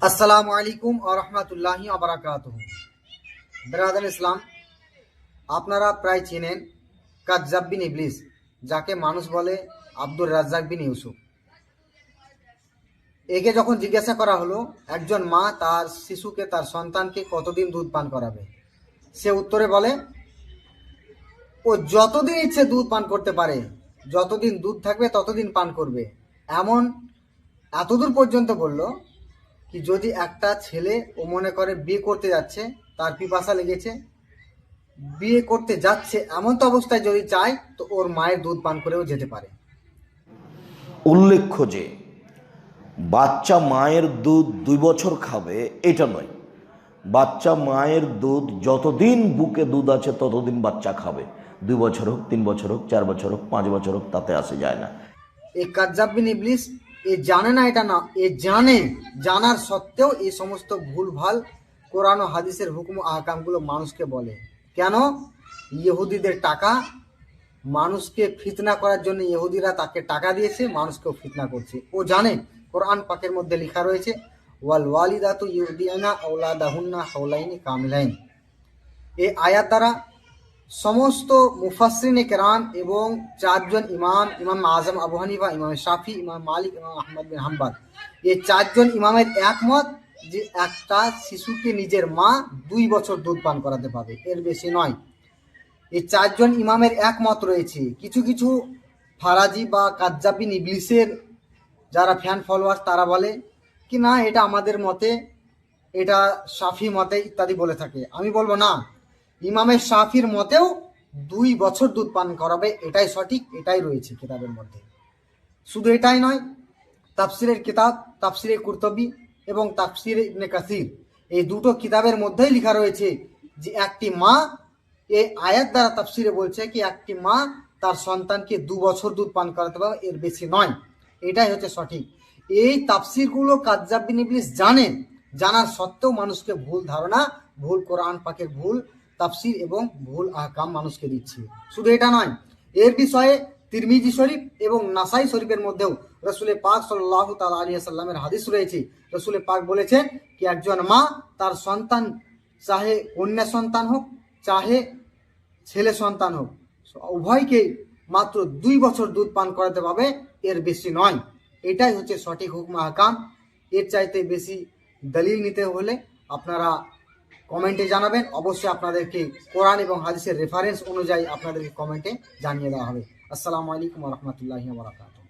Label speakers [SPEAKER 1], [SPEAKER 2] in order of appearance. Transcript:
[SPEAKER 1] আসসালামু আলাইকুম ওয়া রাহমাতুল্লাহি ওয়া বারাকাতুহু। বিরাদার ইসলাম, আপনারা প্রায় চেনেন কাযযাব বিন ইবলিস, যাকে মানুষ বলে আব্দুর রাজ্জাক বিন ইউসুফ। একে যখন জিজ্ঞাসা করা হলো একজন মা তার শিশুকে, তার সন্তানকে কতদিন দুধ পান করাবে, সে উত্তরে বলে ও যতদিন ইচ্ছে দুধ পান করতে পারে, যতদিন দুধ থাকবে ততদিন পান করবে। এমন এতদূর পর্যন্ত বলল কি যদি একটা ছেলে ও মনে করে বিয়ে করতে যাচ্ছে, তার পিপাসা লেগেছে, বিয়ে করতে যাচ্ছে এমন তো অবস্থায় যদি চায় তো ওর মায়ের দুধ পান করেও যেতে পারে।
[SPEAKER 2] উল্লেখ্য যে বাচ্চা মায়ের দুধ 2 বছর খাবে এটা নয়, বাচ্চা মায়ের দুধ যতদিন বুকে দুধ আছে ততদিন বাচ্চা খাবে। 2 বছর হোক, 3 বছর হোক, 4 বছর হোক, 5 বছর হোক, তাতে আসে যায় না।
[SPEAKER 1] এই কাযযাব বিন ইবলিস এ জানে না, এটা না, এ জানে, জানার সত্ত্বেও এই সমস্ত ভুলভাল কোরআন ও হাদিসের হুকুম আহকামগুলো মানুষকে বলে। কেন? ইহুদিদের টাকা, মানুষকে ফিতনা করার জন্য ইহুদিরা তাকে টাকা দিয়েছে, মানুষকেও ফিতনা করছে। ও জানে কোরআন পাকের মধ্যে লেখা রয়েছে ওয়াল ওয়ালিদাতু ইউরদিনা আওলাদাহুন্না হাওলাইনি কামিলাইন। এই আয়াত দ্বারা সমস্ত মুফাসসিরিনে কেরাম এবং 4 জন ইমাম, ইমাম আজম আবু হানিফা, ইমাম শাফি, ইমাম মালিক, ইমাম আহমদ বিন হাম্বল, এই 4 জন ইমামের একমত যে একটা শিশুকে নিজের মা 2 বছর দুধ পান করাতে পারবে, এর বেশি নয়। এই 4 জন ইমামের একমত রয়েছে। কিছু কিছু ফারাজি বা কাযযাব বিন ইবলিসের যারা ফ্যান ফলোয়ার তারা বলে কি না এটা আমাদের মতে, এটা শাফি মতে ইত্যাদি বলে থাকে। আমি বলবো না, ইমামের শাফির মতেও 2 বছর দুধ পান করাবে, এটাই সঠিক, এটাই রয়েছে কিতাবের মধ্যে। শুধু এটাই নয়, তাফসিরের কিতাব তাফসিরে কুরতুবী এবং তাফসিরে ইবনে কাসির, এই দুটো কিতাবের মধ্যেই লেখা রয়েছে যে একটি মা, এই আয়াত দ্বারা তাফসিরে বলছে কি একটি মা তার সন্তানকে 2 বছর দুধ পান করাতে পারবে, এর বেশি নয়। এটাই হচ্ছে সঠিক। এই তাফসিরগুলো কাযযাব বিন ইবলিস জানেন, জানার সত্ত্বেও মানুষকে ভুল ধারণা, ভুল কোরআন পাকের ভুল তাফসির এবং ভুল আহকাম মানুষকে দিচ্ছে। শুধু এটা নয়, এর বিষয়ে তিরমিজি শরীফ এবং নাসাই শরীফের মধ্যেও রসুল পাক সাল্লাল্লাহু তাআলা আলাইহি ওয়াসাল্লামের হাদিস রয়েছে। রসুল পাক বলেছেন কি একজন মা তার সন্তান, চাহে কন্যা সন্তান হোক চাহে ছেলে সন্তান হোক, উভয়কে মাত্র 2 বছর দুধ পান করাতে পারবে, এর বেশি নয়। এটাই হচ্ছে সঠিক হুকুম আহকাম। এর চাইতে বেশি দলিল নিতে হলে আপনারা কমেন্টে জানাবেন। অবশ্যই আপনাদেরকে কোরআন এবং হাদিসের রেফারেন্স অনুযায়ী আপনাদেরকে কমেন্টে জানিয়ে দেওয়া হবে। আসসালামু আলাইকুম ওয়া রাহমাতুল্লাহি ওয়া বারাকাতুহু।